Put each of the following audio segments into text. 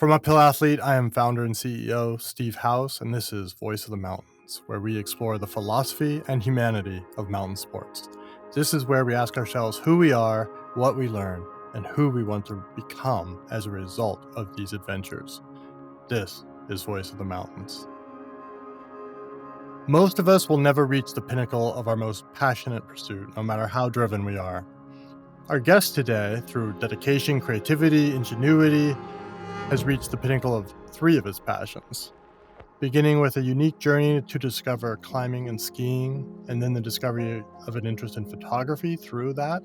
From Uphill Athlete, I am founder and CEO Steve House, and this is Voice of the Mountains, where we explore the philosophy and humanity of mountain sports. This is where we ask ourselves who we are, what we learn, and who we want to become as a result of these adventures. This is Voice of the Mountains. Most of us will never reach the pinnacle of our most passionate pursuit, no matter how driven we are. Our guest today, through dedication, creativity, ingenuity, has reached the pinnacle of three of his passions, beginning with a unique journey to discover climbing and skiing, and then the discovery of an interest in photography through that,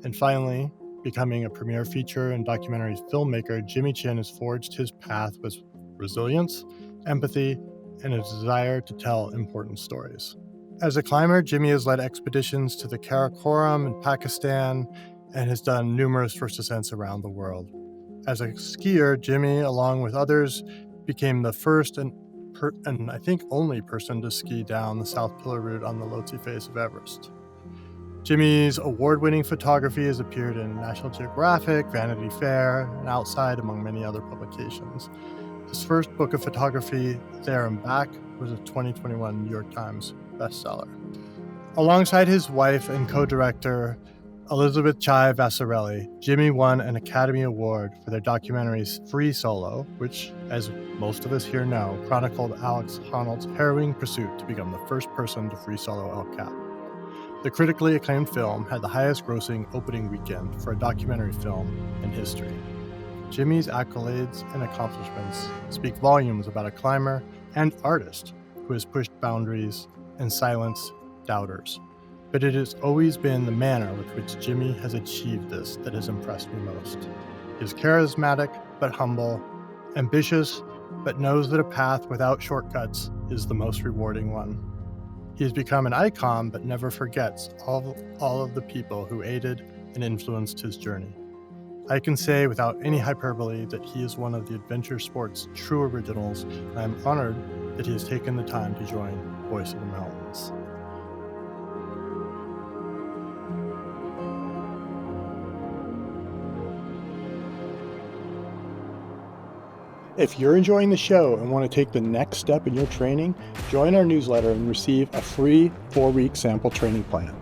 and finally, becoming a premier feature and documentary filmmaker. Jimmy Chin has forged his path with resilience, empathy, and a desire to tell important stories. As a climber, Jimmy has led expeditions to the Karakoram in Pakistan and has done numerous first ascents around the world. As a skier, Jimmy, along with others, became the first and I think only person to ski down the South Pillar route on the Lhotse face of Everest. Jimmy's award-winning photography has appeared in National Geographic, Vanity Fair, and Outside, among many other publications. His first book of photography, There and Back, was a 2021 New York Times bestseller. Alongside his wife and co-director, Elizabeth Chai Vassarelli, Jimmy won an Academy Award for their documentary Free Solo, which, as most of us here know, chronicled Alex Honnold's harrowing pursuit to become the first person to free solo El Cap. The critically acclaimed film had the highest grossing opening weekend for a documentary film in history. Jimmy's accolades and accomplishments speak volumes about a climber and artist who has pushed boundaries and silenced doubters. But it has always been the manner with which Jimmy has achieved this that has impressed me most. He is charismatic but humble, ambitious but knows that a path without shortcuts is the most rewarding one. He has become an icon but never forgets all of the people who aided and influenced his journey. I can say without any hyperbole that he is one of the adventure sport's true originals, and I am honored that he has taken the time to join Voice of the Mountains. If you're enjoying the show and want to take the next step in your training, join our newsletter and receive a free 4-week sample training plan.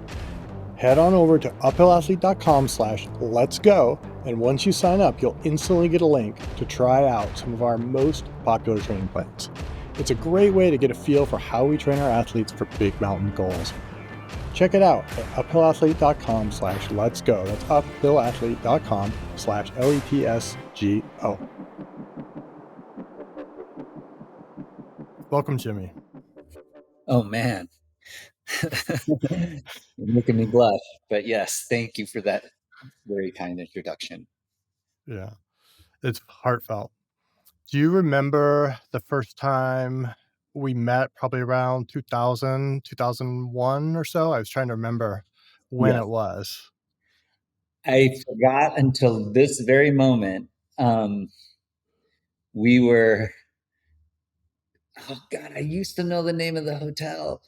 Head on over to uphillathlete.com/letsgo, and once you sign up, you'll instantly get a link to try out some of our most popular training plans. It's a great way to get a feel for how we train our athletes for big mountain goals. Check it out at uphillathlete.com/letsgo. That's uphillathlete.com/letsgo. Welcome, Jimmy. Oh, man. You're making me blush. But yes, thank you for that very kind introduction. Yeah, it's heartfelt. Do you remember the first time we met, probably around 2000, 2001 or so? I was trying to remember when it was. I forgot until this very moment. We were, oh God, I used to know the name of the hotel.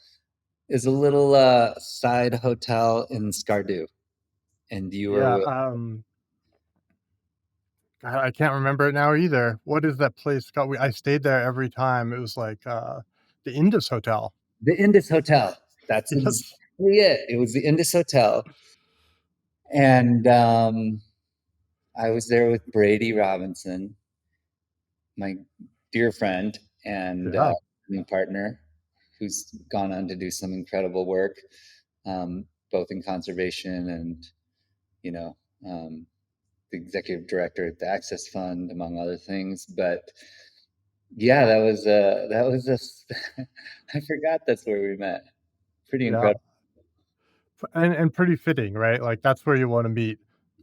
It's a little side hotel in Skardu. And you were with... I can't remember it now either. What is that place called? I stayed there every time. It was like the Indus Hotel. The Indus Hotel. That's exactly it. It was the Indus Hotel. And I was there with Brady Robinson, my dear friend and new partner, who's gone on to do some incredible work, both in conservation and, the executive director at the Access Fund, among other things. But yeah, that was I forgot that's where we met. Pretty incredible. And pretty fitting, right? Like that's where you want to meet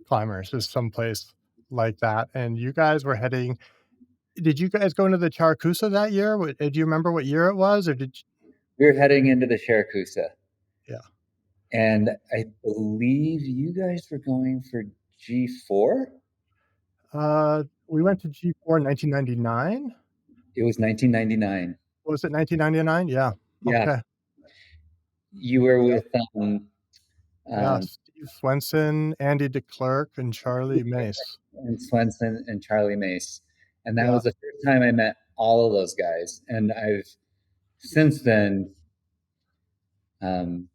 climbers, is someplace like that. And you guys were heading. Did you guys go into the Charakusa that year? Do you remember what year it was, or did you... We were heading into the Charakusa. Yeah. And I believe you guys were going for G4? We went to G4 in 1999. It was 1999. Was it 1999? Yeah. Yeah. Okay. You were with Steve Swenson, Andy DeClerc, and Charlie Mace. And Swenson and Charlie Mace. And that Yeah. was the first time I met all of those guys. And I've since then um,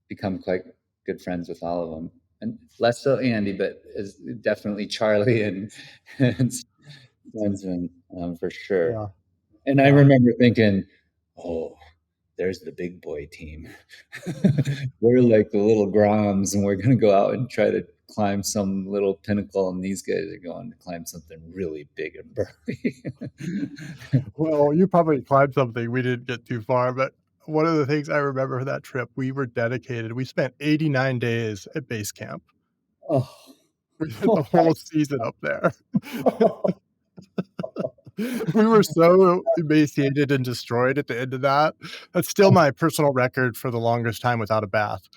become quite good friends with all of them. And less so Andy, but is definitely Charlie and Swensman, for sure. Yeah. And I Yeah. remember thinking, oh, there's the big boy team. We're like the little Groms, and we're going to go out and try to climb some little pinnacle, and these guys are going to climb something really big and burly. Well, you probably climbed something. We didn't get too far, but one of the things I remember from that trip, we were dedicated. We spent 89 days at base camp. Oh, We did the whole season up there. We were so emaciated and destroyed at the end of that. That's still my personal record for the longest time without a bath.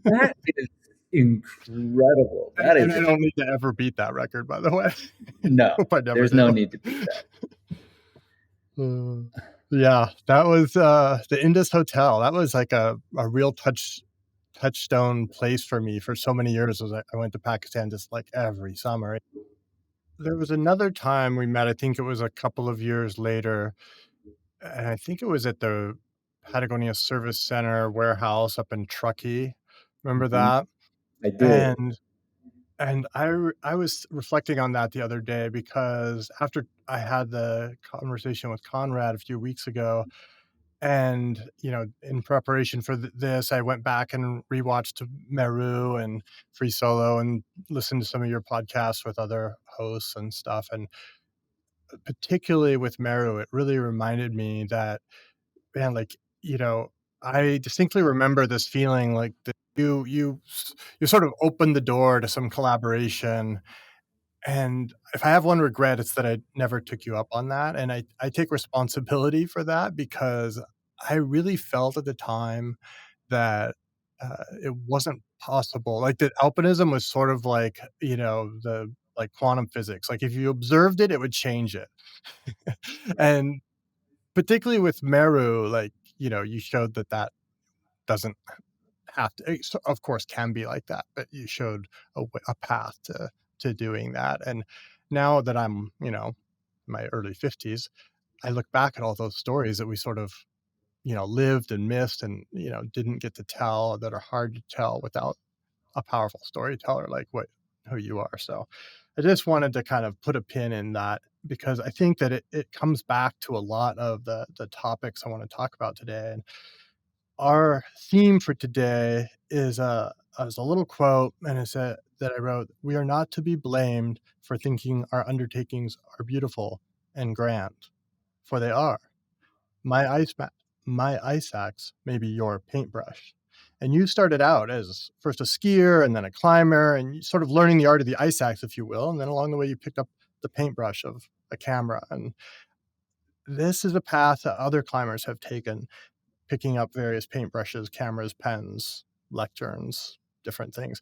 that is incredible. And That and is I don't need to ever beat that record, by the way. no, Hope I never there's no do. need to beat that. Uh, yeah, that was, the Indus Hotel. That was like a real touchstone place for me for so many years as I went to Pakistan just, like, every summer. There was another time we met, I think it was a couple of years later, and I think it was at the Patagonia Service Center warehouse up in Truckee. Remember Mhm. that? I do. And I was reflecting on that the other day because after I had the conversation with Conrad a few weeks ago, and, in preparation for this, I went back and rewatched Meru and Free Solo and listened to some of your podcasts with other hosts and stuff, and particularly with Meru, it really reminded me that, man, like, you know, I distinctly remember this feeling like that you sort of opened the door to some collaboration, and if I have one regret, it's that I never took you up on that, and I take responsibility for that because I really felt at the time that, it wasn't possible. Like, that alpinism was sort of like, like quantum physics. Like, if you observed it, it would change it. And particularly with Meru, like, you showed that that doesn't have to of course, can be like that, but you showed a path to doing that, and now that I'm, in my early 50s, I look back at all those stories that we sort of, lived and missed and, didn't get to tell that are hard to tell without a powerful storyteller like who you are, so I just wanted to kind of put a pin in that because I think that it comes back to a lot of the topics I wanna talk about today, and our theme for today is a little quote, and it's that I wrote. We are not to be blamed for thinking our undertakings are beautiful and grand, for they are. My ice ma- my ice axe may be your paintbrush. And you started out as first a skier and then a climber, and you sort of learning the art of the ice axe, if you will. And then along the way, you picked up the paintbrush of a camera. And this is a path that other climbers have taken, picking up various paintbrushes, cameras, pens, lecterns, different things.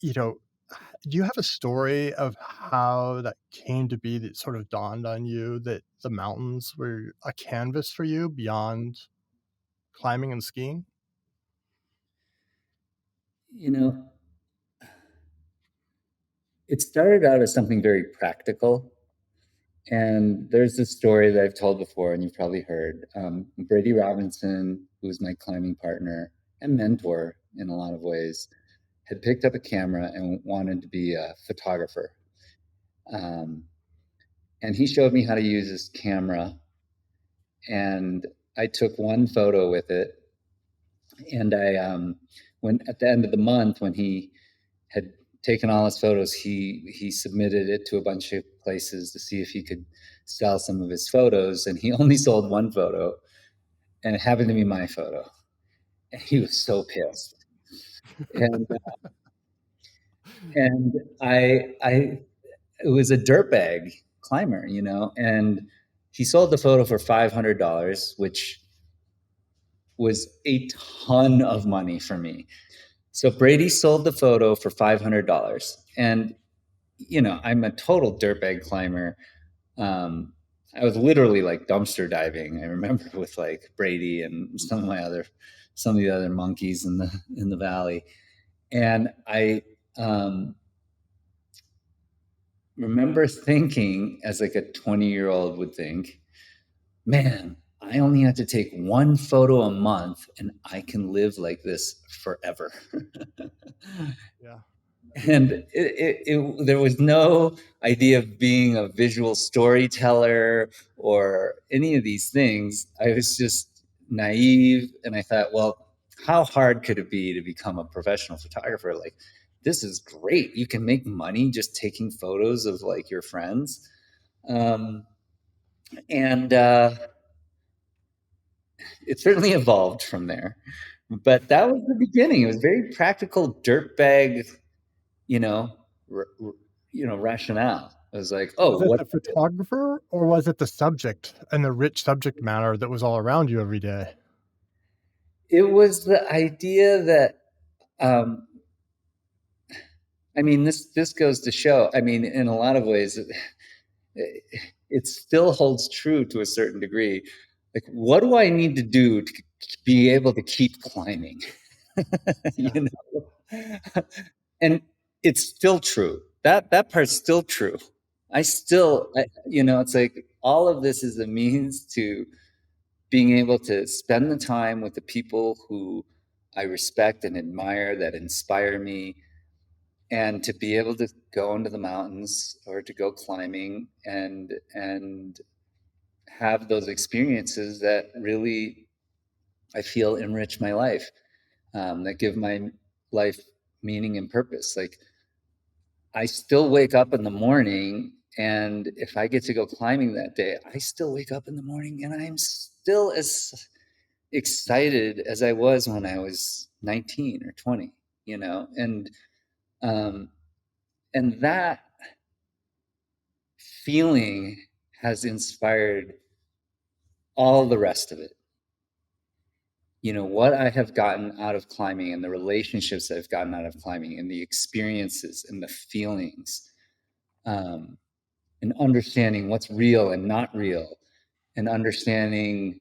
You know, do you have a story of how that came to be that sort of dawned on you that the mountains were a canvas for you beyond climbing and skiing? You know, it started out as something very practical. And there's this story that I've told before, and you've probably heard. Brady Robinson, who was my climbing partner and mentor in a lot of ways, had picked up a camera and wanted to be a photographer. Um, and he showed me how to use his camera. And I took one photo with it. And when at the end of the month, when he had taken all his photos, he submitted it to a bunch of places to see if he could sell some of his photos, and he only sold one photo, and it happened to be my photo, and he was so pissed. And and I it was a dirtbag climber, and he sold the photo for $500, which was a ton of money for me. So Brady sold the photo for $500, and I'm a total dirtbag climber. Um, I was literally like dumpster diving. I remember with like Brady and some of the other monkeys in the valley, and I remember thinking, as like a 20-year-old would think, man, I only have to take one photo a month and I can live like this forever. Yeah. And there was no idea of being a visual storyteller or any of these things. I was just naive, and I thought, well, how hard could it be to become a professional photographer? Like, this is great. You can make money just taking photos of like your friends. And it certainly evolved from there. But that was the beginning. It was very practical dirtbag, you know, r- r- rationale. It was like, oh, Was it what? the photographer or was it the subject and the rich subject matter that was all around you every day? It was the idea that, um, I mean, this goes to show. I mean, in a lot of ways, it still holds true to a certain degree. Like, what do I need to do to be able to keep climbing? Yeah. you know, and it's still true. That part's still true. It's like all of this is a means to being able to spend the time with the people who I respect and admire, that inspire me, and to be able to go into the mountains or to go climbing and have those experiences that really I feel enrich my life, that give my life meaning and purpose. Like, I still wake up in the morning, and if I get to go climbing that day, I still wake up in the morning and I'm still as excited as I was when I was 19 or 20, um, and that feeling has inspired all the rest of it. What I have gotten out of climbing and the relationships I've gotten out of climbing and the experiences and the feelings, um, and understanding what's real and not real, and understanding,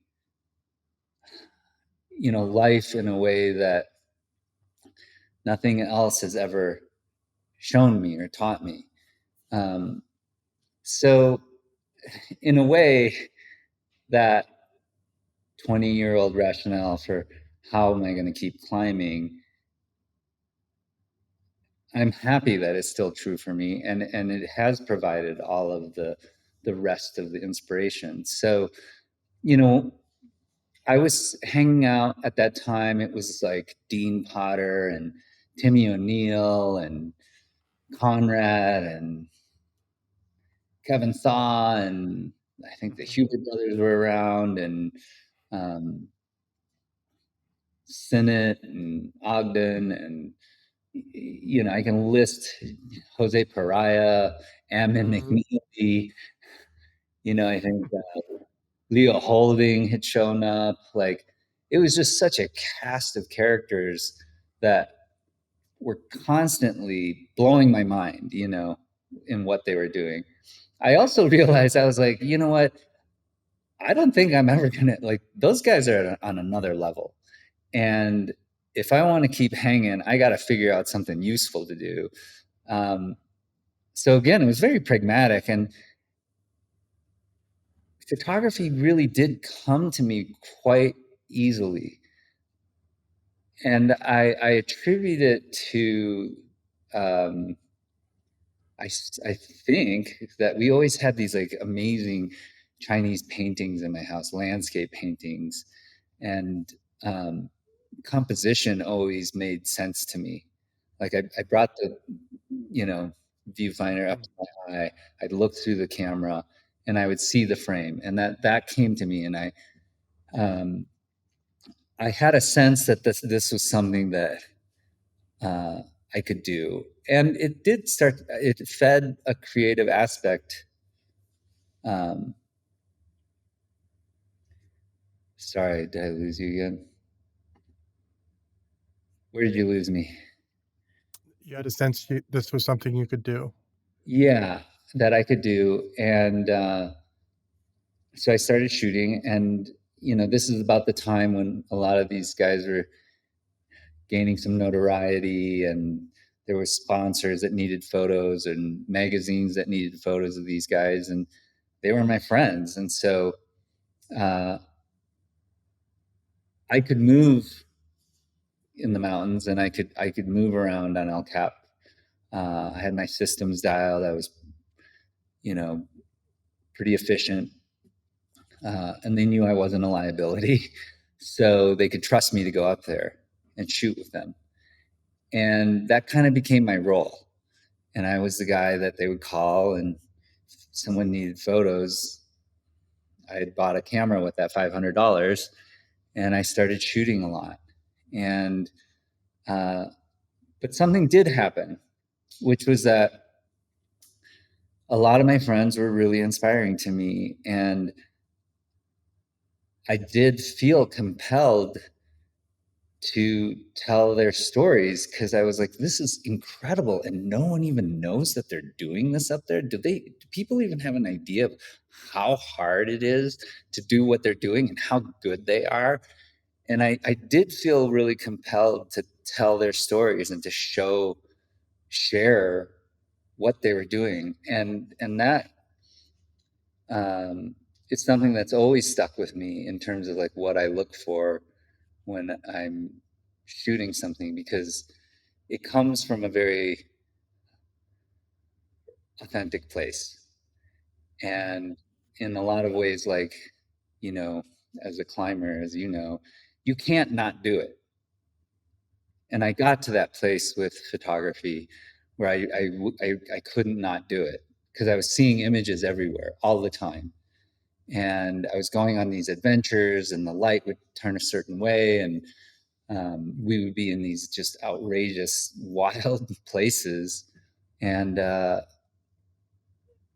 life in a way that nothing else has ever shown me or taught me. Um, so, in a way, that 20-year-old rationale for how am I going to keep climbing, I'm happy that it's still true for me, and it has provided all of the rest of the inspiration. So, you know, I was hanging out at that time. It was like Dean Potter and Timmy O'Neill and Conrad and Kevin Thaw, and I think the Mhm. Hubert brothers were around, and um, Sinnott and Ogden, and I can list Jose Pariah, Ammon Mhm. McNeely. I think Leo Holding had shown up. Like, it was just such a cast of characters that were constantly blowing my mind, in what they were doing. I also realized, I was like, you know what? I don't think I'm ever gonna, like, those guys are on another level. And if I want to keep hanging, I got to figure out something useful to do. Um, so again, it was very pragmatic, and photography really did come to me quite easily. And I attribute it to, um, I think that we always had these like amazing Chinese paintings in my house, landscape paintings, and um, composition always made sense to me. Like, I brought the, you know, viewfinder up Mhm. to my eye. I'd look through the camera and I would see the frame, and that came to me, and um, I had a sense that this was something that uh, I could do, and it did start. It fed a creative aspect. Um, Sorry, did I lose you again? Where did you lose me? You had a sense this was something you could do. Yeah, that I could do, and so I started shooting, and this is about the time when a lot of these guys were gaining some notoriety, and there were sponsors that needed photos and magazines that needed photos of these guys, and they were my friends. And so uh, I could move in the mountains, and I could move around on El Cap. I had my systems dialed. I was, you know, pretty efficient, and they knew I wasn't a liability, so they could trust me to go up there and shoot with them. And that kind of became my role. And I was the guy that they would call, and if someone needed photos, I had bought a camera with that $500, and I started shooting a lot. And but something did happen, which was that a lot of my friends were really inspiring to me, and I did feel compelled to tell their stories, because I was like, this is incredible, and no one even knows that they're doing this up there. Do people even have an idea of how hard it is to do what they're doing and how good they are? And I did feel really compelled to tell their stories and to share what they were doing. And that it's something that's always stuck with me in terms of like what I look for when I'm shooting something, because it comes from a very authentic place. And in a lot of ways, like, you know, as a climber, as you know, you can't not do it. And I got to that place with photography where I couldn't not do it, because I was seeing images everywhere all the time. And I was going on these adventures, and the light would turn a certain way, and we would be in these just outrageous, wild places. And,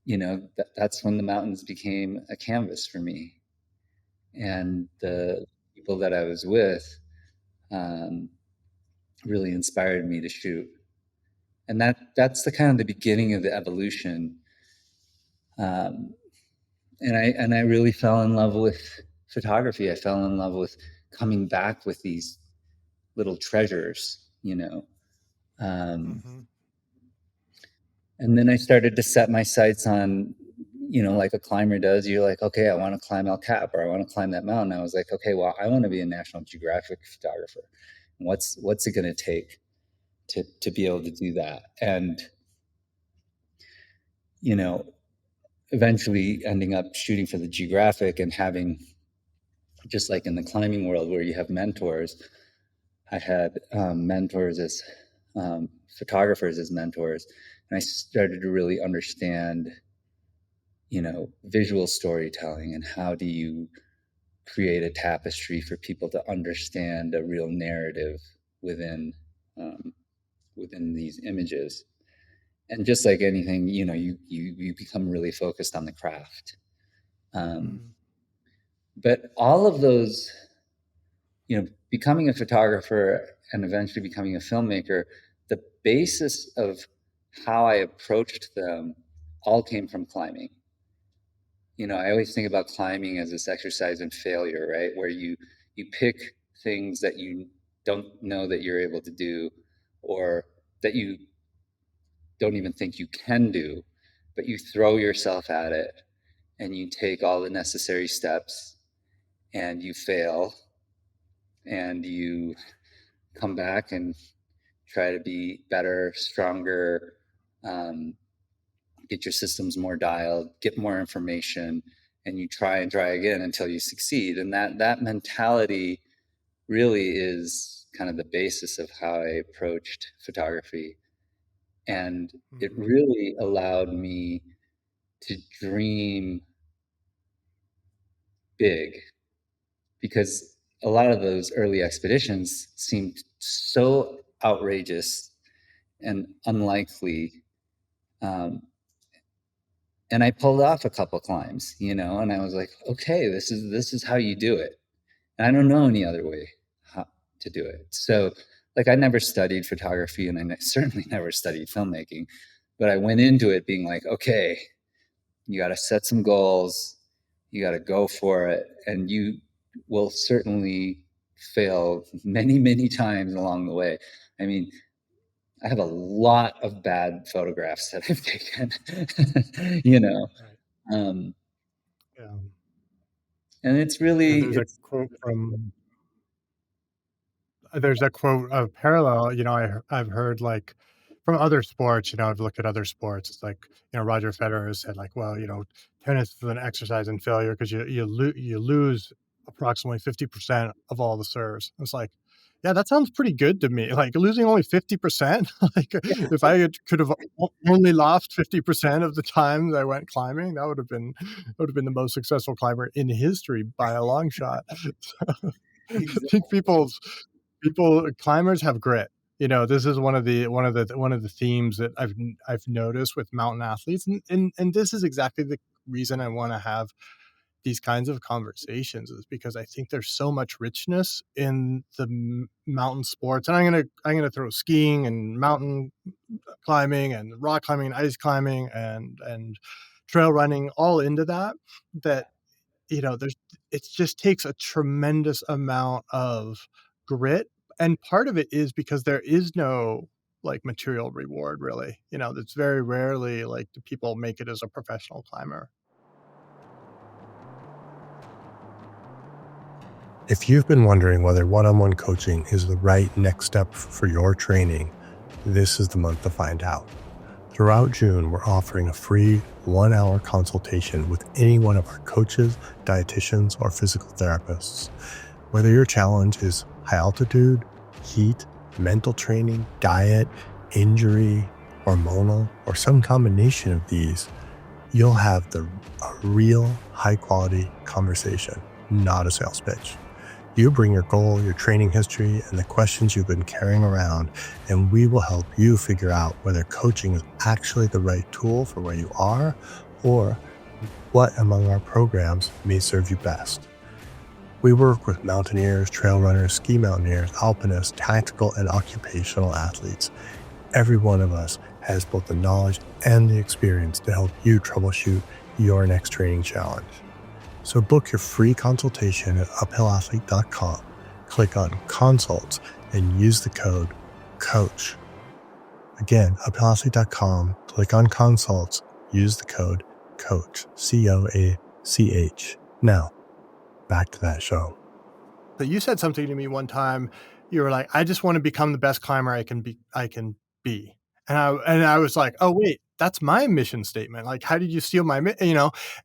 you know, that's when the mountains became a canvas for me. And the people that I was with um, really inspired me to shoot. And that's the kind of the beginning of the evolution. Um, and I really fell in love with photography. I fell in love with coming back with these little treasures, you know. Mm-hmm. And then I started to set my sights on, you know, like a climber does. You're like, okay, I want to climb El Cap, or I want to climb that mountain. I was like, okay, well, I want to be a National Geographic photographer. What's it going to take to be able to do that? And, you know, eventually ending up shooting for the Geographic and having, just like in the climbing world where you have mentors, I had mentors as photographers as mentors, and I started to really understand, you know, visual storytelling, and how do you create a tapestry for people to understand a real narrative within um, within these images. And just like anything, you know, you become really focused on the craft. Um, Mm. but all of those, you know, becoming a photographer and eventually becoming a filmmaker, the basis of how I approached them all came from climbing. You know, I always think about climbing as this exercise in failure, right? Where you pick things that you don't know that you're able to do, or that you don't even think you can do, but you throw yourself at it, and you take all the necessary steps, and you fail, and you come back and try to be better, stronger, um, get your systems more dialed, get more information, and you try and try again until you succeed. And that mentality really is kind of the basis of how I approached photography. And it Mm-hmm. really allowed me to dream big, because a lot of those early expeditions seemed so outrageous and unlikely. Um, and I pulled off a couple climbs, you know, and I was like, okay, this is how you do it. And I don't know any other way how to do it. So, like, I never studied photography, and I certainly never studied filmmaking, but I went into it being like, okay, you got to set some goals, you got to go for it, and you will certainly fail many, many times along the way. I mean, I have a lot of bad photographs that I've taken, you know. Right. Um, Yeah. and it's Yeah, really, it's, there's that quote of parallel, I've heard, like, from other sports, I've looked at other sports. It's like, Roger Federer has said, like, well, tennis is an exercise in failure because you lose approximately 50% of all the serves. It's like, yeah, that sounds pretty good to me. Like, losing only 50%, like, if I could have only lost 50% of the time that I went climbing, that would have been the most successful climber in history by a long shot. I think exactly. people climbers have grit. This is one of the themes that I've noticed with mountain athletes, and this is exactly the reason I want to have these kinds of conversations, is because I think there's so much richness in the mountain sports, and I'm gonna throw skiing and mountain climbing and rock climbing and ice climbing and trail running all into that there's it just takes a tremendous amount of grit, and part of it is because there is no, like, material reward, really. It's very rarely, like, do people make it as a professional climber. If you've been wondering whether one-on-one coaching is the right next step for your training, this is the month to find out. Throughout June, we're offering a free 1-hour consultation with any one of our coaches, dietitians, or physical therapists. Whether your challenge is high altitude, heat, mental training, diet, injury, hormonal, or some combination of these, you'll have a real high-quality conversation, not a sales pitch. You bring your goal, your training history, and the questions you've been carrying around, and we will help you figure out whether coaching is actually the right tool for where you are, or what among our programs may serve you best. We work with mountaineers, trail runners, ski mountaineers, alpinists, tactical and occupational athletes. Every one of us has both the knowledge and the experience to help you troubleshoot your next training challenge. So book your free consultation at uphillathlete.com. Click on Consults and use the code COACH. Again, uphillathlete.com, click on Consults, use the code COACH, COACH. Now, back to that show. But you said something to me one time. You were like, "I just want to become the best climber I can be. And I was like, "Oh, wait, that's my mission statement. Like, how did you steal my,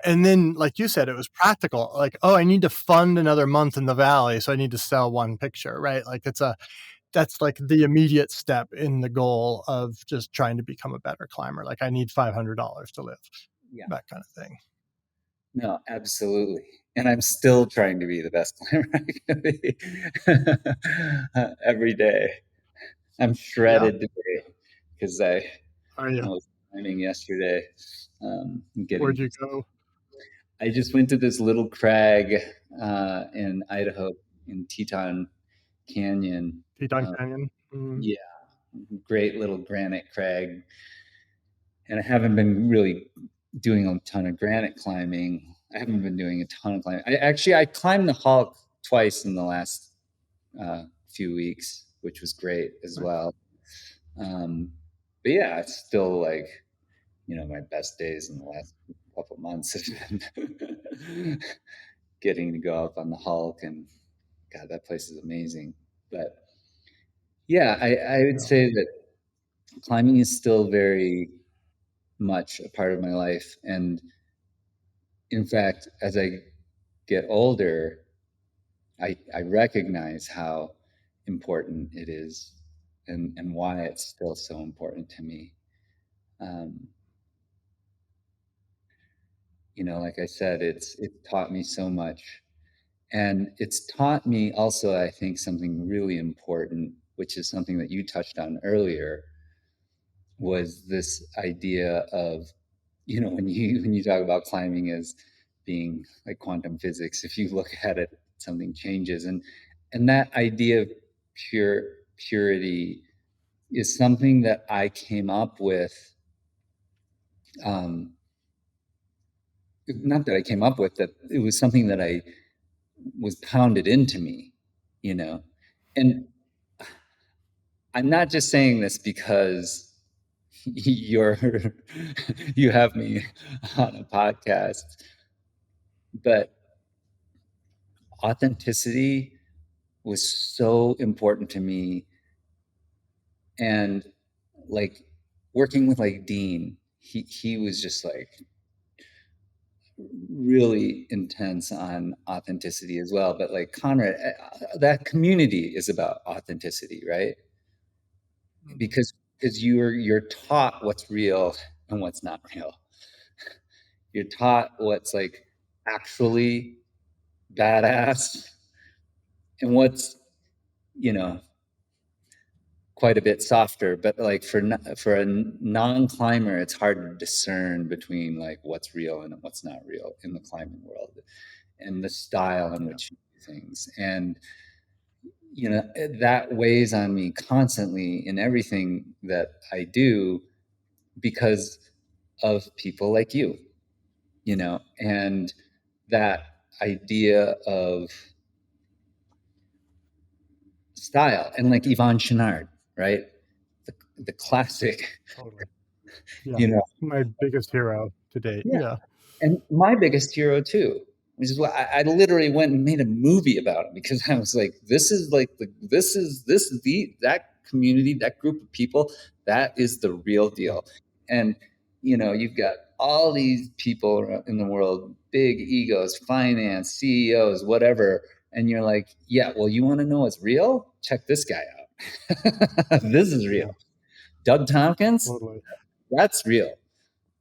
And then, like you said, it was practical. Like, oh, I need to fund another month in the valley, so I need to sell one picture, right? Like, that's like the immediate step in the goal of just trying to become a better climber. Like, I need $500 to live, Yeah, that kind of thing. no, absolutely. And I'm still trying to be the best climber I can be every day. I'm Yeah. shredded today because Are I you? was climbing yesterday. Where'd Getting, you go? I just went to this little crag in Idaho in Teton Canyon. Teton Uh, Canyon? Mm. yeah, great little granite crag. And I haven't been really doing a ton of granite climbing. I haven't been doing a ton of climbing. I climbed the Hulk twice in the last few weeks, which was great as Nice. well. But yeah, it's still like, my best days in the last couple months have been getting to go up on the Hulk, and God, that place is amazing. But yeah, I would Yeah. say that climbing is still very much a part of my life. And in fact, as I get older, I recognize how important it is, and why it's still so important to me. Um, like I said, it taught me so much. And it's taught me also, I think, something really important, which is something that you touched on earlier, was this idea of, when you talk about climbing as being like quantum physics, if you look at it, something changes. And that idea of purity is something that I came up with. Um, Not that I came up with, that it was something that I was pounded into me, you know. And I'm not just saying this because you're you have me on a podcast, but authenticity was so important to me. And like working with like Dean, he was just like really intense on authenticity as well. But like Conrad, that community is about authenticity, right? Mhm. Because you're taught what's real and what's not real. You're taught what's like actually badass and what's, you know, quite a bit softer. But like for a non-climber, it's hard to discern between like what's real and what's not real in the climbing world, and the style in Yeah, which you do things. And you know, that weighs on me constantly in everything that I do because of people like you know, and that idea of style. And like Yvon Chouinard, right? The classic, totally. Yeah, you know. my biggest hero to date. Yeah. Yeah. And my biggest hero too, which is why I literally went and made a movie about him, because I was like, this is like this is the that community, that group of people, that is the real Yeah. deal. And you know, you've got all these people in the world, big egos, finance, CEOs, whatever, and you're like, yeah, well, you want to know what's real? Check this guy out. This is Yeah, real. Doug Tompkins, totally. that's real.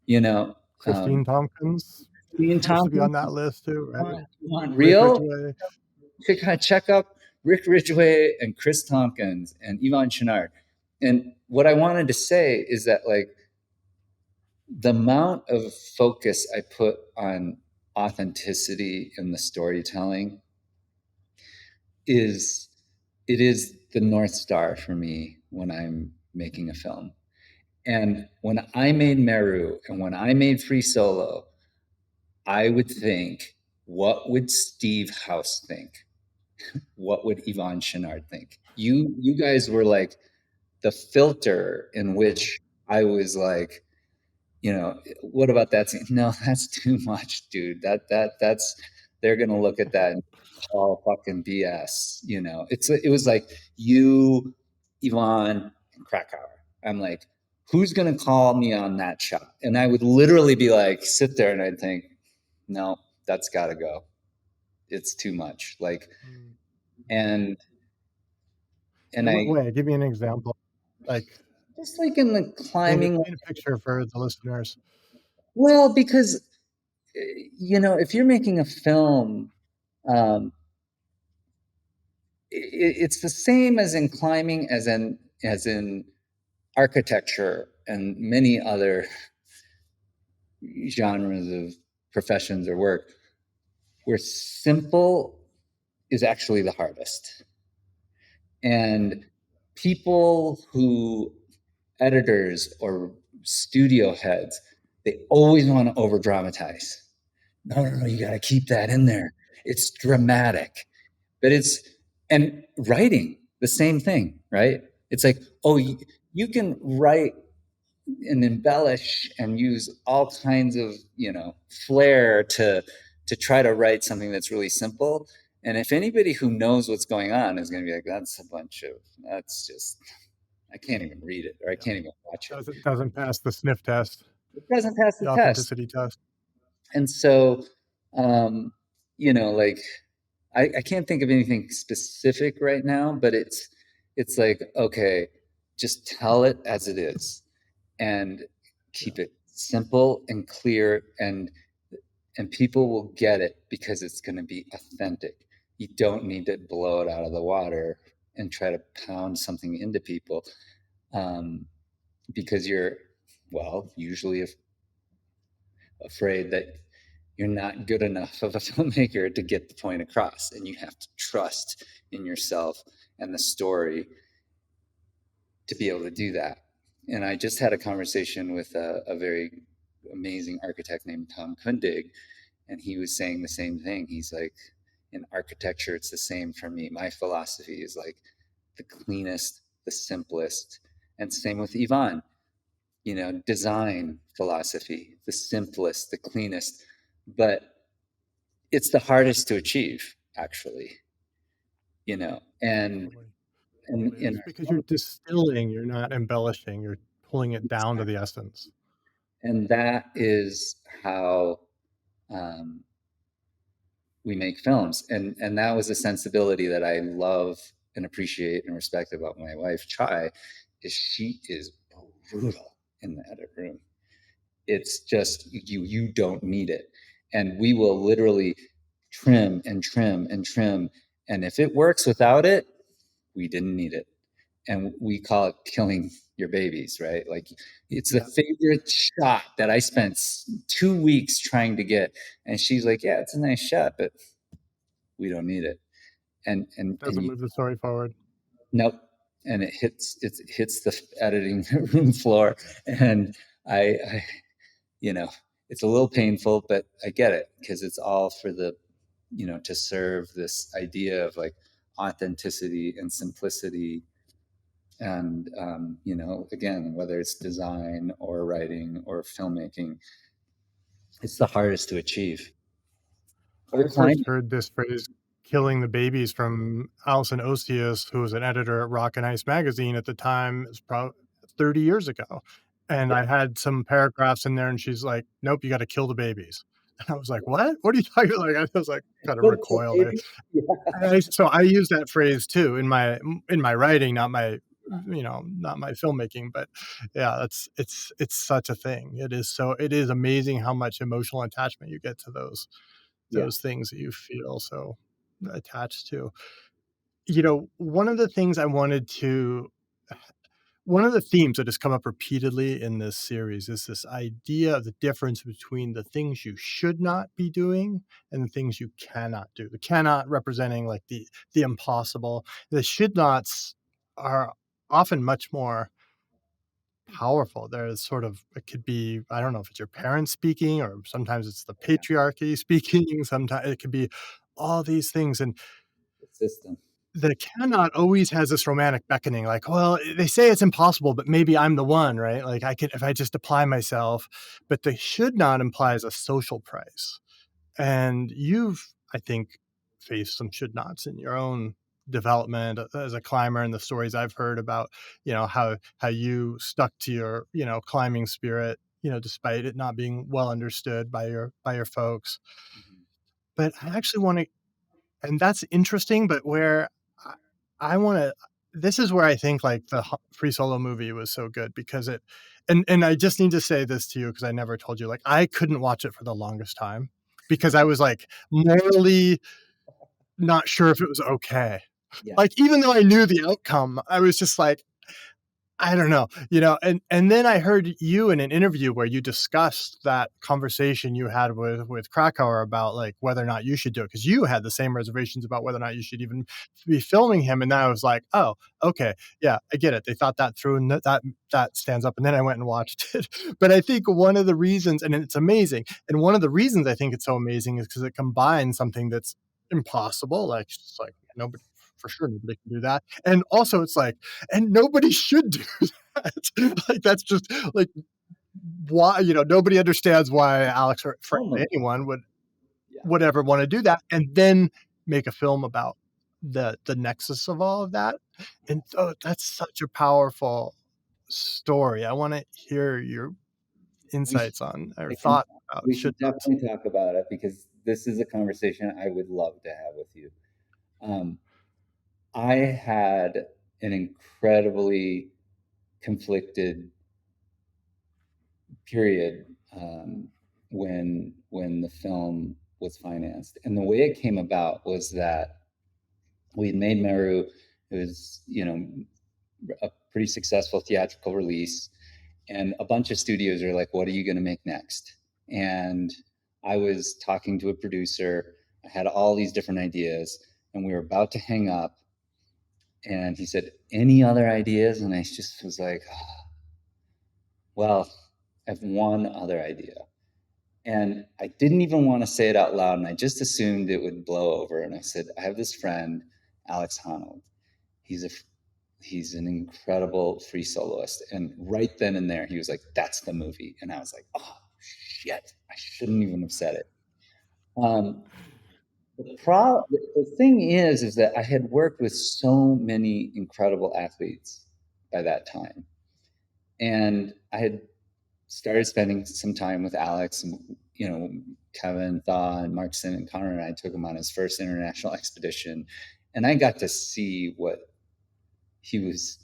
You know, Christine Tompkins Ian has to be on Tompkins, that list too, right? you want Rick real? Ridgway. To kind of check up Rick Ridgway and Chris Tompkins and Yvon Chouinard. And what I wanted to say is that like the amount of focus I put on authenticity in the storytelling is it is the North Star for me when I'm making a film. And when I made Meru and when I made Free Solo, I would think, what would Steve House think? What would Yvon Chouinard think? You guys were like the filter in which I was like, you know, what about that scene? No, that's too much, dude. That's they're gonna look at that and call fucking BS. You know, it was like you, Yvon, and Krakauer. I'm like, who's gonna call me on that shot? And I would literally be like, sit there and I'd think, no, that's gotta go. It's too much. Like, Mm. and and In what I way? Give me an example. Like, just like in the climbing. paint a picture for the listeners. Well, because you know, if you're making a film, um, it's the same as in climbing, as in architecture and many other genres of professions or work, where simple is actually the hardest. And people who editors or studio heads, they always want to over dramatize. No, no, no, you got to keep that in there. It's dramatic. But it's, and writing, the same thing, right? It's like, oh, you can write and embellish and use all kinds of, you know, flair to try to write something that's really simple. And if anybody who knows what's going on is going to be like, that's a bunch of, that's just, I can't even read it or I Yeah. can't even watch it. Doesn't pass the sniff test, It doesn't pass the the test. authenticity test. And so, um, you know, like I can't think of anything specific right now, but it's like, okay, just tell it as it is and Yeah. keep it simple and clear, and people will get it because it's going to be authentic. You don't need to blow it out of the water and try to pound something into people, um, because you're, well, usually afraid that you're not good enough of a filmmaker to get the point across, and you have to trust in yourself and the story to be able to do that. And I just had a conversation with a very amazing architect named Tom Kundig, and he was saying the same thing. He's like, in architecture, it's the same for me. My philosophy is like the cleanest, the simplest. And same with Yvonne, design philosophy, the simplest, the cleanest, but it's the hardest to achieve, actually, and Totally. and Totally in is. Because you're distilling, you're not embellishing, you're pulling it down to the essence. and that is how um, we make films, and that was a sensibility that I love and appreciate and respect about my wife Chai, is she is brutal in the edit room. It's just you don't need it, and we will literally trim and trim and trim, and if it works without it, we didn't need it. And we call it killing your babies, right? Like, it's the Yeah. favorite shot that I spent 2 weeks trying to get, and she's like, yeah, it's a nice shot, but we don't need it. And Doesn't you, move the story forward. nope. And it hits the editing room floor, and I you know it's a little painful, but I get it, because it's all for the to serve this idea of like authenticity and simplicity. And again, whether it's design or writing or filmmaking, it's the hardest to achieve, or I first climbing. heard this phrase "killing the babies" from Alison Osius, who was an editor at Rock and Ice magazine at the time. It's probably 30 years ago. And Yeah, I had some paragraphs in there, and she's like, "Nope, you got to kill the babies." And I was like, "What? What are you talking?" Like, I was like, kind of recoiled. yeah, So I use that phrase too in my writing, not my filmmaking, but yeah, it's such a thing. It is amazing how much emotional attachment you get to yeah, those things that you feel so attached to. One of the things one of the themes that has come up repeatedly in this series is this idea of the difference between the things you should not be doing and the things you cannot do. The cannot representing like the impossible. The should nots are often much more powerful. There's sort of it could be, I don't know if it's your parents speaking or sometimes it's the yeah. patriarchy speaking, sometimes it could be all these things. And The system. the cannot always has this romantic beckoning, like, well, they say it's impossible, but maybe I'm the one, right? Like I could if I just apply myself, but the should not implies a social price. And you've, I think, faced some should nots in your own development as a climber and the stories I've heard about, how you stuck to your, climbing spirit, despite it not being well understood by your folks. Mhm. But I actually want to and that's interesting, but where I I wanna this is where I think, like, the Free Solo movie was so good because and I just need to say this to you because I never told you, like, I couldn't watch it for the longest time because I was, like, morally not sure if it was okay. Yeah. Like, even though I knew the outcome, I was just like, I don't know, and then I heard you in an interview where you discussed that conversation you had with Krakauer about, like, whether or not you should do it because you had the same reservations about whether or not you should even be filming him, and then I was like, "Oh, okay, yeah, I get it. They thought that through, and that stands up," and then I went and watched it. But I think one of the reasons and it's amazing, and one of the reasons I think it's so amazing is because it combines something that's impossible, like, just like, nobody for sure, nobody can do that, and also it's like and nobody should do that. Like that's just like why nobody understands why Alex or frankly Totally. anyone Yeah. would ever want to do that, and then make a film about the nexus of all of that. And oh, that's such a powerful story. I want to hear your We should, insights on or I can, thought about we should should nots. definitely talk about it, because this is a conversation I would love to have with you. Um, I had an incredibly conflicted period, when the film was financed, and the way it came about was that we had made Meru. It was a pretty successful theatrical release, and a bunch of studios are like, "What are you going to make next?" And I was talking to a producer. I had all these different ideas, and we were about to hang up, and he said, "Any other ideas?" And I just was like, oh, "Well, I have one other idea." And I didn't even want to say it out loud, and I just assumed it would blow over. And I said, "I have this friend, Alex Honnold. He's a he's an incredible free soloist. And right then and there, he was like, that's the movie. And I was like, oh, shit, I shouldn't even have said it. Um, the thing is that I had worked with so many incredible athletes by that time. And I had started spending some time with Alex and, Kevin Thaw and Mark Sin and Connor, and I took him on his first international expedition. And I got to see what he was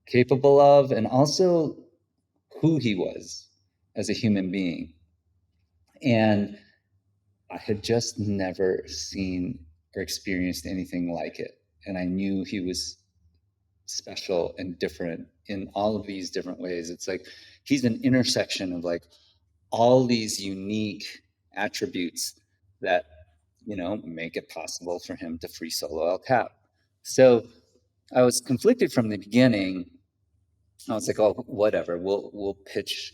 capable of and also who he was as a human being. And I had just never seen or experienced anything like it. And I knew he was special and different in all of these different ways. It's like he's an intersection of like all these unique attributes that, make it possible for him to free solo El Cap. So I was conflicted from the beginning. I was like, oh, whatever, we'll pitch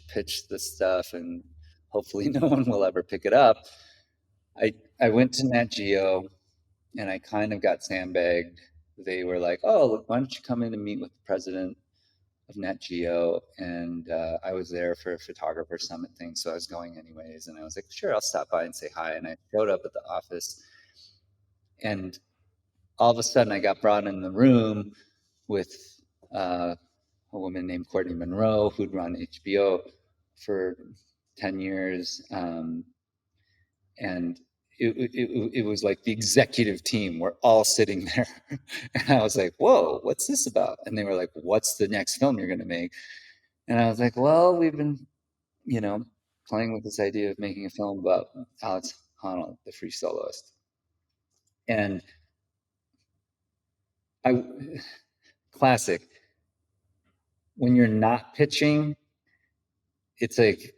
this stuff and hopefully no one will ever pick it up. I went to Nat Geo and I kind of got sandbagged. They were like, oh, look, why don't you come in and meet with the president of Nat Geo? And I was there for a photographer summit thing, so I was going anyways. And I was like, sure, I'll stop by and say hi. And I showed up at the office, and all of a sudden I got brought in the room with a woman named Courtney Monroe, who'd run HBO for 10 years. And it was like the executive team were all sitting there. And I was like, whoa, what's this about? And they were like, what's the next film you're going to make? And I was like, well, we've been, playing with this idea of making a film about Alex Honnold, the free soloist. And classic, when you're not pitching, it's like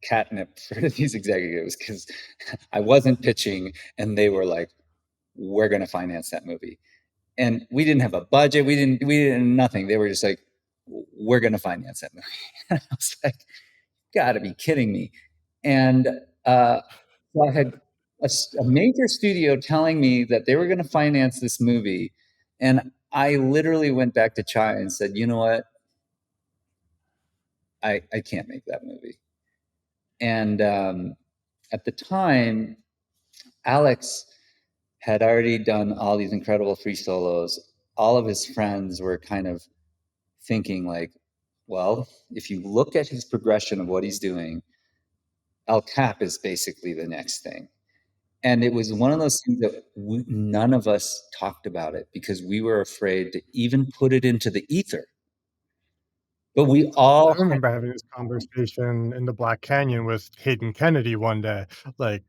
catnip for these executives, because I wasn't pitching and they were like, we're going to finance that movie. And we didn't have a budget. We didn't nothing. They were just like, we're going to finance that movie. And I was like, gotta be kidding me. And so I had a major studio telling me that they were going to finance this movie. And I literally went back to Chai and said, you know what? I can't make that movie. And at the time, Alex had already done all these incredible free solos. All of his friends were kind of thinking like, well, if you look at his progression of what he's doing, El Cap is basically the next thing. And it was one of those things that none of us talked about it because we were afraid to even put it into the ether. But we I all remember having this conversation in the Black Canyon with Hayden Kennedy one day, like,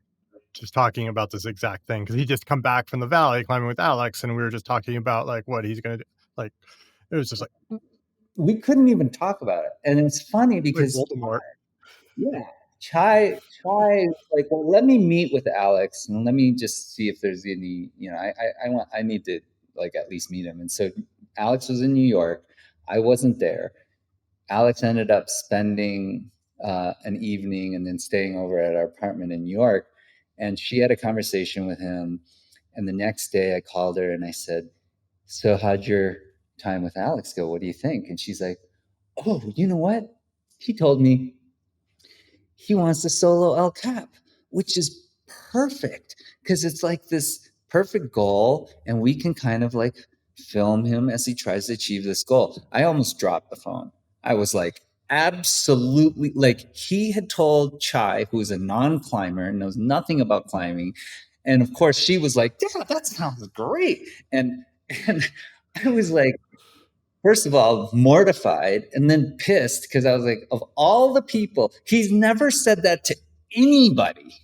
just talking about this exact thing because he just come back from the valley climbing with Alex, and we were just talking about, like, what he's gonna do. Like, it was just we couldn't even talk about it. And it's funny like because Voldemort. yeah, Chai was like, well, let me meet with Alex and let me just see if there's any, I need to like at least meet him. And so Alex was in New York. I wasn't there. Alex ended up spending an evening and then staying over at our apartment in New York. And she had a conversation with him. And the next day I called her and I said, so how'd your time with Alex go? What do you think? And she's like, oh, you know what? He told me he wants to solo El Cap, which is perfect because it's like this perfect goal. And we can kind of like film him as he tries to achieve this goal. I almost dropped the phone. I was like, absolutely. Like he had told Chai, who's a non-climber, knows nothing about climbing. And of course she was like, yeah, that sounds great. And I was like, first of all, mortified and then pissed because I was like, of all the people, he's never said that to anybody.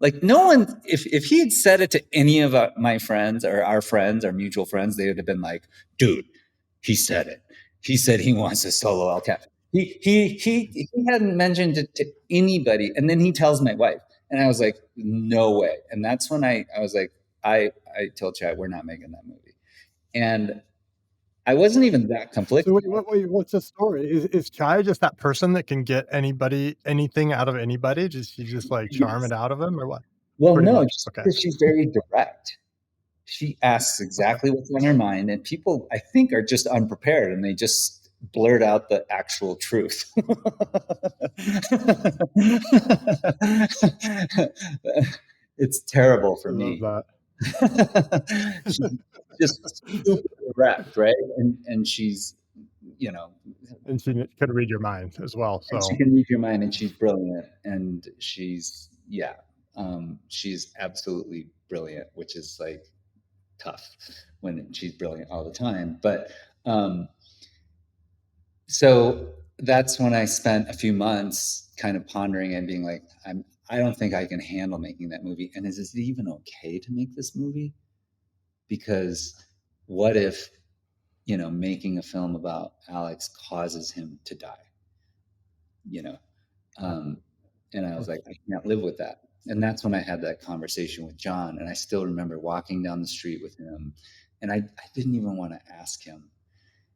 Like no one, if he had said it to any of my friends or our friends, our mutual friends, they would have been like, dude, he said it. He said he wants to solo El Cap. He hadn't mentioned it to anybody. And then he tells my wife. And I was like, no way. And that's when I was like, I told Chad, we're not making that movie. And I wasn't even that So conflicted. what's the story? Is Chai just that person that can get anybody anything out of anybody? Just you just, like, charm Yes. it out of him or what? Well, Pretty no, much, just okay. because she's very direct. she asks exactly what's on her mind, and people, I think, are just unprepared and they just blurt out the actual truth. It's terrible I for love me. that. She's just super direct, right? And she's, you know, And she could read your mind as well. and she So can read your mind, and she's brilliant, and she's absolutely brilliant, which is like tough when she's brilliant all the time. But um, so that's when I spent a few months kind of pondering and being like, I don't think I can handle making that movie. And is it even okay to make this movie? Because what if, making a film about Alex causes him to die, you know? yeah, Um, and I was that's like, I can't live with that. And that's when I had that conversation with John. And I still remember walking down the street with him, and I didn't even want to ask him.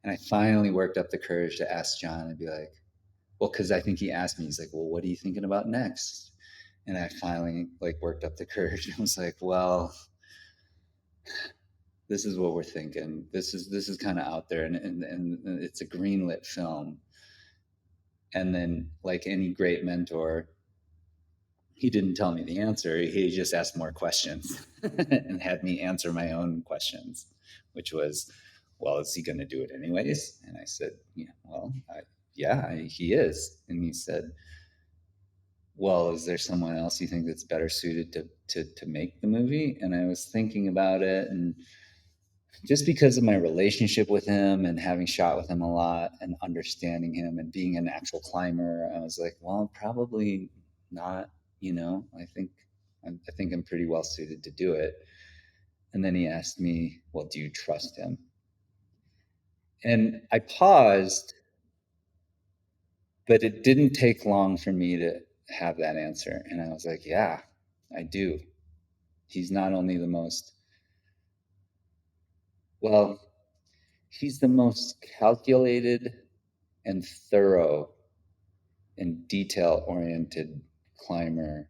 And I finally worked up the courage to ask John and be like, well, because I think he asked me, he's like, well, what are you thinking about next? And I finally like worked up the courage and was like, well, this is what we're thinking. This is kind of out there, and it's a greenlit film. And then, like any great mentor, he didn't tell me the answer. He just asked more questions and had me answer my own questions, which was, well, is he going to do it anyways? And I said, yeah, well, he is. And he said, well, is there someone else you think that's better suited to make the movie? And I was thinking about it, and just because of my relationship with him and having shot with him a lot and understanding him and being an actual climber, I was like, well, probably not. I think I'm pretty well suited to do it. And then he asked me, well, do you trust him? And I paused, but it didn't take long for me to have that answer. And I was like, yeah, I do. He's not only the most, well, he's the most calculated and thorough and detail oriented climber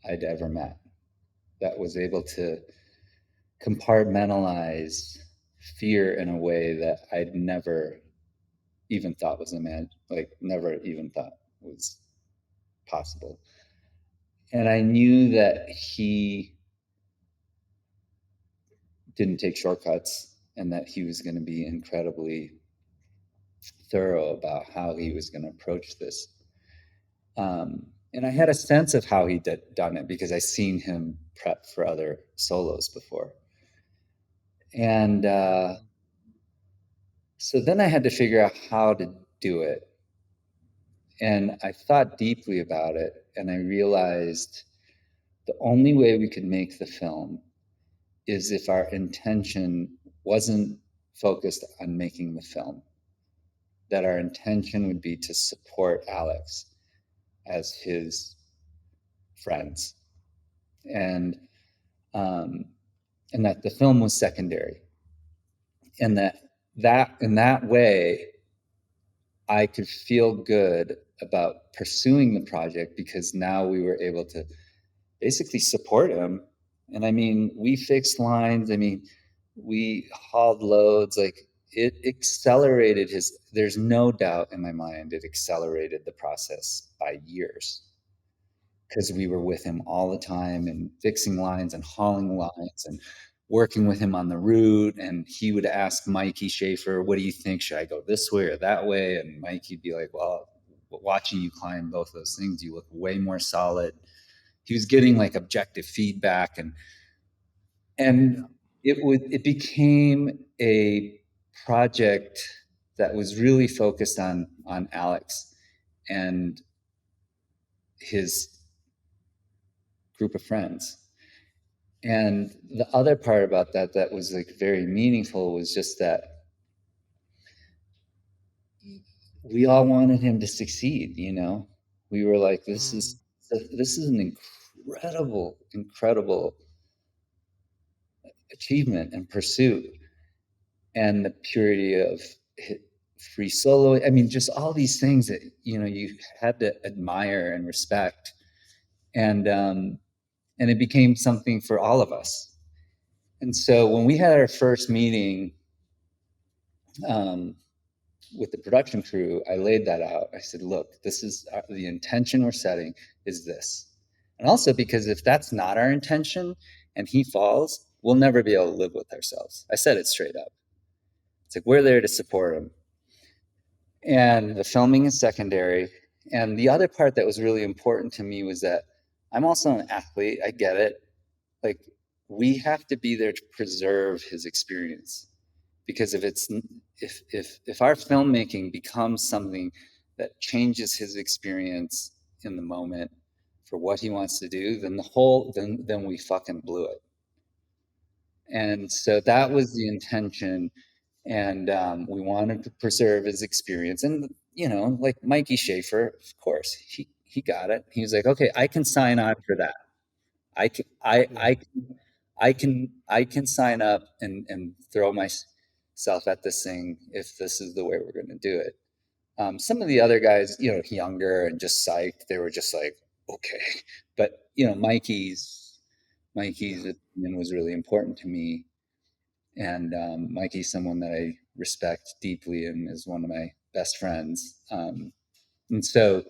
I'd ever met, that was able to compartmentalize fear in a way that I'd never even thought was never even thought was possible. And I knew that he didn't take shortcuts, and that he was going to be incredibly thorough about how he was going to approach this. And I had a sense of how he done it because I seen him prep for other solos before. And so then I had to figure out how to do it. And I thought deeply about it, and I realized the only way we could make the film is if our intention wasn't focused on making the film, that our intention would be to support Alex as his friends, and um, and that the film was secondary, and that in that way I could feel good about pursuing the project because now we were able to basically support him. And I mean, we fixed lines. I mean, we hauled loads. Like, it accelerated there's no doubt in my mind, it accelerated the process by years because we were with him all the time and fixing lines and hauling lines and working with him on the route. And he would ask Mikey Schaefer, what do you think? Should I go this way or that way? And Mikey'd be like, well, watching you climb both those things, you look way more solid. He was getting like objective feedback, and it became a project that was really focused on Alex and his group of friends. And the other part about that was like very meaningful was just that we all wanted him to succeed. We were like, this is an incredible achievement and pursuit, and the purity of free solo. I mean, just all these things that you had to admire and respect. And and it became something for all of us. And so when we had our first meeting um, with the production crew, I laid that out. I said, look, this is the intention we're setting is this. And also because if that's not our intention and he falls, we'll never be able to live with ourselves. I said it straight up. It's like we're there to support him. And the filming is secondary. And the other part that was really important to me was that I'm also an athlete. I get it. Like, we have to be there to preserve his experience, because if our filmmaking becomes something that changes his experience in the moment for what he wants to do, then then we fucking blew it. And so that was the intention. And we wanted to preserve his experience. And like Mikey Schaefer, of course, he got it. He was like, okay, I can sign on for that. I can I can sign up and throw myself at this thing if this is the way we're going to do it. Some of the other guys, younger and just psyched, they were just like, okay. But Mikey's opinion was really important to me, and Mikey's someone that I respect deeply and is one of my best friends. And so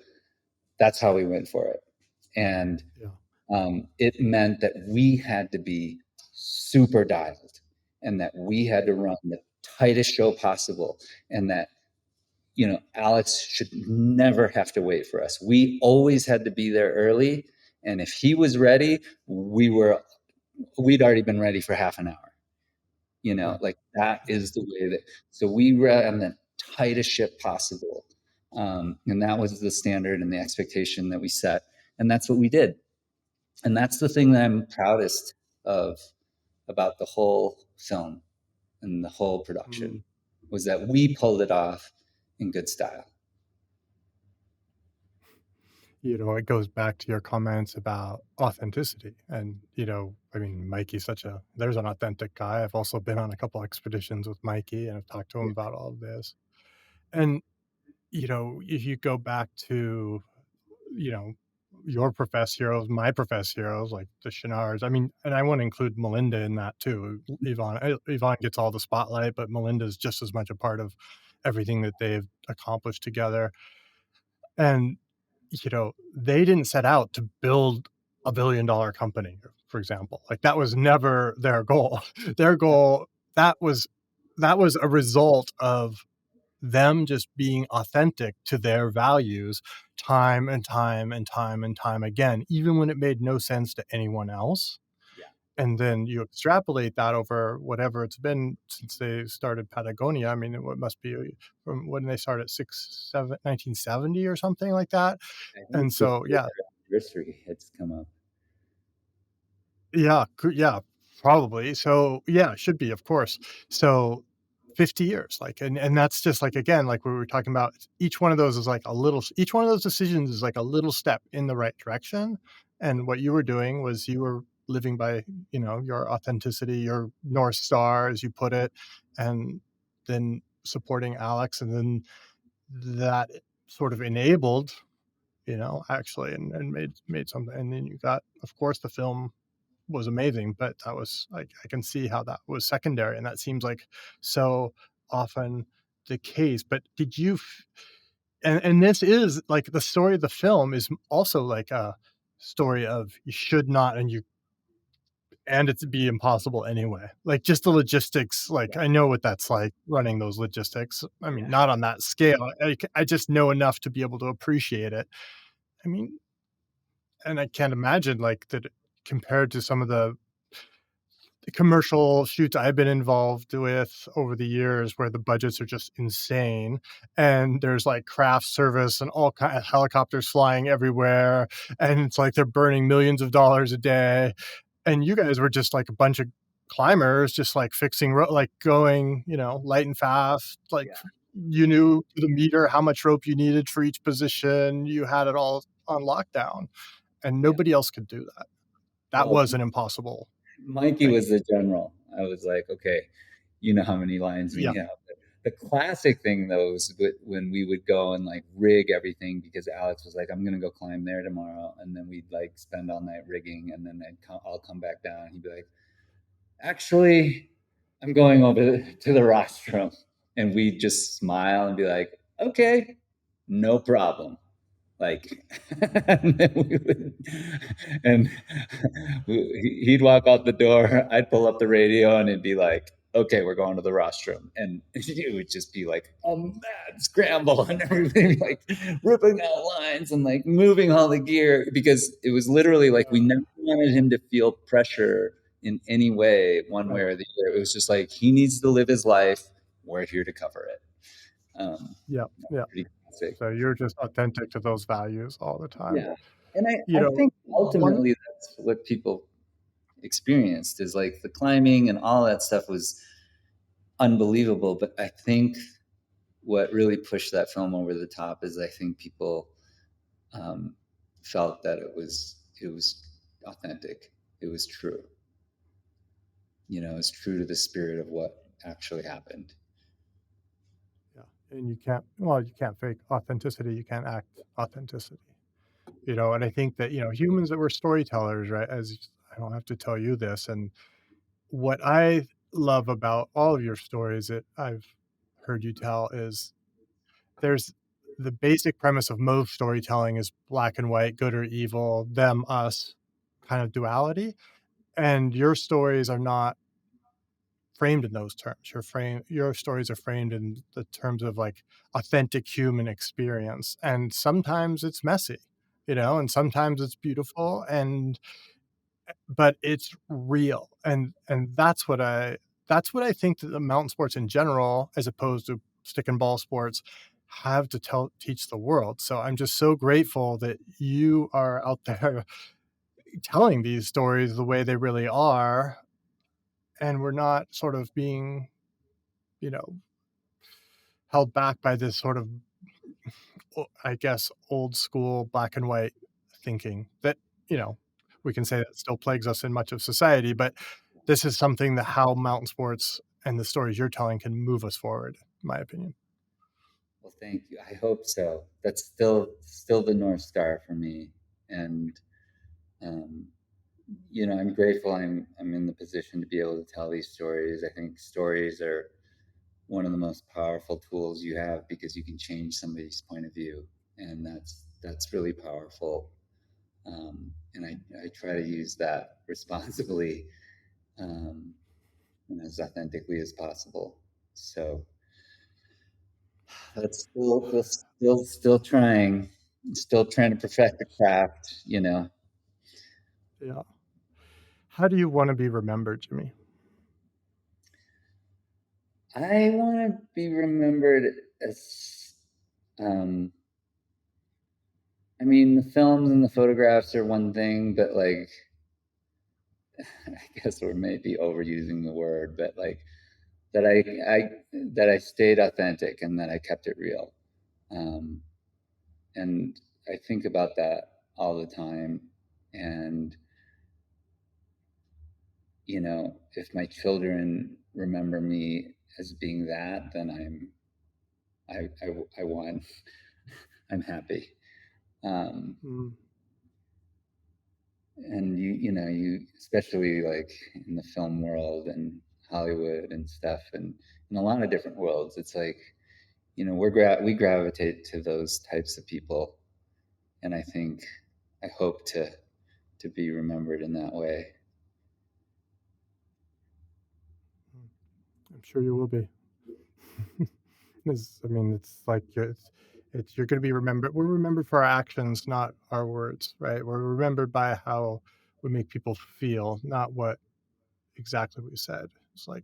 that's how we went for it. And it meant that we had to be super dialed, and that we had to run the tightest show possible, and that Alex should never have to wait for us. We always had to be there early, and if he was ready, we'd already been ready for half an hour. Like that is the way that. So we ran the tightest ship possible, and that was the standard and the expectation that we set, and that's what we did. And that's the thing that I'm proudest of about the whole film and the whole production, was that we pulled it off in good style. It goes back to your comments about authenticity. And, I mean, there's an authentic guy. I've also been on a couple expeditions with Mikey and I've talked to him about all of this. And, if you go back to, you know, your professed heroes, my professed heroes, like the Chenards. I mean, and I want to include Melinda in that too. Yvonne gets all the spotlight, but Melinda is just as much a part of everything that they've accomplished together. And, they didn't set out to build $1 billion company, for example. Like that was never their goal. Their goal, that was a result of them just being authentic to their values time and time and time and time again, even when it made no sense to anyone else. Yeah. And then you extrapolate that over whatever it's been since they started Patagonia. I mean, it must be from when they started 1970 or something like that. I think And so, yeah, anniversary has come up. yeah, probably. So, yeah, it should be, of course. So 50 years, like, and that's just like, again, like we were talking about, each one of those is like each one of those decisions is like a little step in the right direction. And what you were doing was you were living by, your authenticity, your North Star, as you put it, and then supporting Alex. And then that sort of enabled, actually, and made something. And then you got, of course, the film was amazing, but that was like, I can see how that was secondary, and that seems like so often the case. But did you and this is like, the story of the film is also like a story of you should not, and it's be impossible anyway, like just the logistics. Like, I know what that's like, running those logistics. I mean, not on that scale. I just know enough to be able to appreciate it. I mean, and I can't imagine like that compared to some of the commercial shoots I've been involved with over the years, where the budgets are just insane, and there's like craft service and all kind of helicopters flying everywhere, and it's like they're burning millions of dollars a day. And you guys were just like a bunch of climbers, just like fixing like going, light and fast. Like, you knew to the meter how much rope you needed for each position. You had it all on lockdown, and nobody else could do that. That Well, was an impossible Mikey thing. was the general. I was like, okay, you know how many lines we Yeah. have. The classic thing though was when we would go and like rig everything because Alex was like, "I'm gonna go climb there tomorrow," and then we'd like spend all night rigging, and then I'll come back down. He'd be like, "Actually, I'm going over to the rostrum," and we'd just smile and be like, "Okay, no problem." Like, and then we would, and he'd walk out the door. I'd pull up the radio, and it'd be like, "Okay, we're going to the rostrum," and it would just be like a mad scramble, and everybody like ripping out lines and like moving all the gear because it was literally like we Yeah, never wanted him to feel pressure in any way, one way right. or the other. It was just like he needs to live his life. We're here to cover it. Um, Yeah, yeah. Pretty classic. So you're just authentic to those values all the time. Yeah. And You I know, think one ultimately that's what people experienced is like the climbing and all that stuff was unbelievable. But I think what really pushed that film over the top is I think people um, felt that it was authentic. It was true. It's true to the spirit of what actually happened. yeah, and you can't fake authenticity, you can't act authenticity. And I think that, humans that were storytellers, right? As I don't have to tell you this, and what I love about all of your stories that I've heard you tell is there's the basic premise of most storytelling is black and white, good or evil, them, us kind of duality. And your stories are not framed in those terms. Your stories are framed in the terms of like authentic human experience. And sometimes it's messy, and sometimes it's beautiful and but it's real. And that's what I think that the mountain sports in general, as opposed to stick and ball sports, have to teach the world. So I'm just so grateful that you are out there telling these stories the way they really are, and we're not sort of being, you know, held back by this sort of, I guess, old school black and white thinking that, you know, we can say that still plagues us in much of society, but this is something that how mountain sports and the stories you're telling can move us forward, in my opinion. Well, thank you. I hope so. That's still the North Star for me. And um, I'm grateful I'm in the position to be able to tell these stories. I think stories are one of the most powerful tools you have because you can change somebody's point of view, and that's really powerful. And I try to use that responsibly um, and as authentically as possible. So that's still trying to perfect the craft. Yeah. How do you want to be remembered, Jimmy? I want to be remembered as, um, I mean, the films and the photographs are one thing, but like, I guess we're maybe overusing the word, but like that that I stayed authentic and that I kept it real. Um, and I think about that all the time. And if my children remember me as being that, then I won. I'm happy. Um, Mm, and you especially like in the film world and Hollywood and stuff, and in a lot of different worlds, it's like we gravitate to those types of people, and I think I hope to be remembered in that way. mm. I'm sure you will be. I mean, it's like you're going to be remembered. We're remembered for our actions, not our words, right? We're remembered by how we make people feel, not what exactly we said. It's like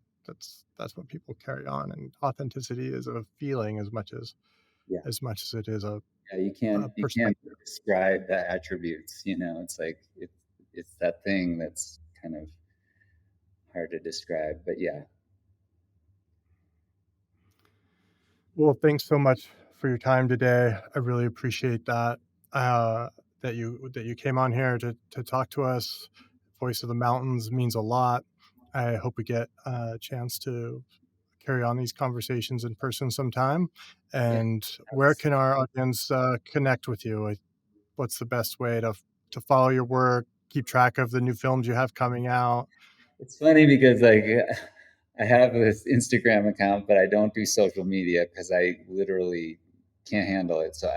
that's what people carry on, and authenticity is a feeling Yeah, as it is yeah. a You can't perspective. describe the attributes. It's like it's that thing that's kind of hard to describe. But yeah, Well, thanks so much for your time today. I really appreciate that. Uh, that you came on here to talk to us. Voice of the Mountains means a lot. I hope we get a chance to carry on these conversations in person sometime. Yeah, And where can our audience connect with you? What's the best way to follow your work, keep track of the new films you have coming out? it's funny because like I have this Instagram account, but I don't do social media because I literally can't handle it. So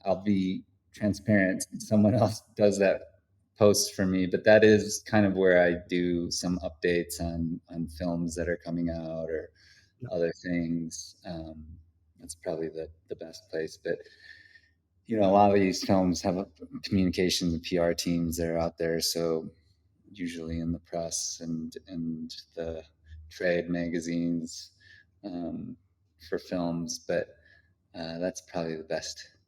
I'll be transparent. Someone else does that post for me, but that is kind of where I do some updates on films that are coming out or Yeah. other things. That's probably the best place. But you know, a lot of these films have a communications and PR teams that are out there. So usually in the press and the trade magazines for films, but that's probably the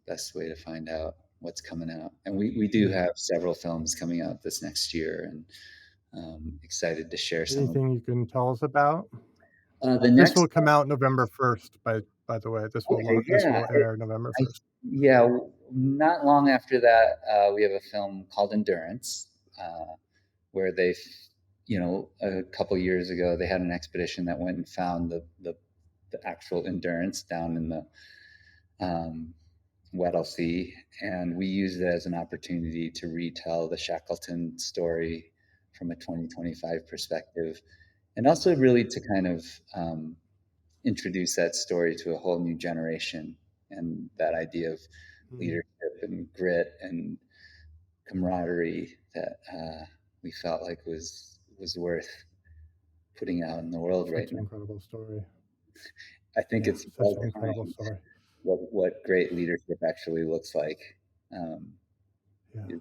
best way to find out what's coming out. And we do have several films coming out this next year, and excited to share some of Anything you can tell us about? the This next. will come out November 1st, by the way. Okay, This yeah, will air November I 1st. yeah. Not long after that, we have a film called Endurance, where they, you know, a couple years ago they had an expedition that went and found the actual Endurance down in the Weddell Sea, and we used it as an opportunity to retell the Shackleton story from a 2025 perspective, and also really to kind of introduce that story to a whole new generation, and that idea of leadership and grit and camaraderie that we felt like was worth putting out in the world right Such an now. incredible story. I think Yeah, it's such an incredible story. what great leadership actually looks like. Yeah.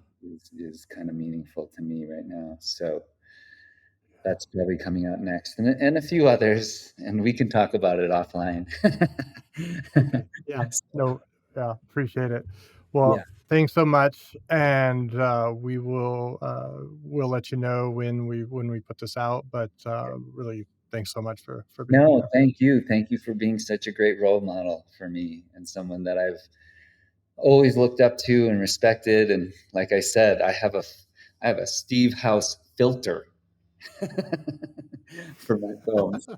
Is kind of meaningful to me right now. So that's probably coming out next, and a few others, and we can talk about it offline. Okay. Yeah. No. Yeah. Appreciate it. Yeah. Well, thanks so much, and we'll let you know when we put this out. But really, thanks so much for being No, here. thank you. Thank you for being such a great role model for me and someone that I've always looked up to and respected. And like I said, I have a Steve House filter for my films. All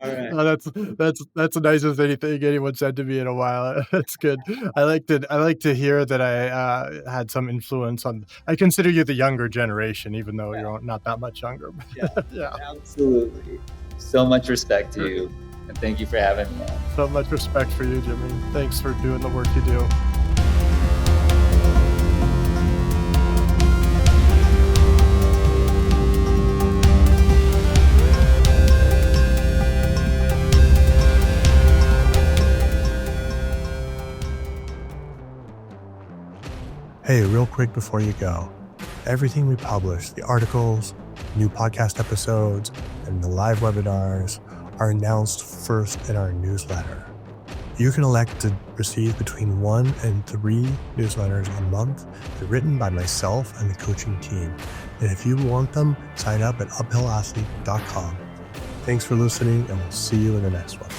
right. Oh, that's the nicest anything anyone said to me in a while. That's good. I like to hear that I had some influence on. I consider you the younger generation, even though Yeah, you're not that much younger. yeah, Yeah. absolutely. So much respect to you, and thank you for having me on. So much respect for you, Jimmy. Thanks for doing the work you do. Hey, real quick before you go, everything we publish, the articles, new podcast episodes, and the live webinars are announced first in our newsletter. You can elect to receive between 1 and 3 newsletters a month. They're written by myself and the coaching team. And if you want them, sign up at uphillathlete.com. Thanks for listening, and we'll see you in the next one.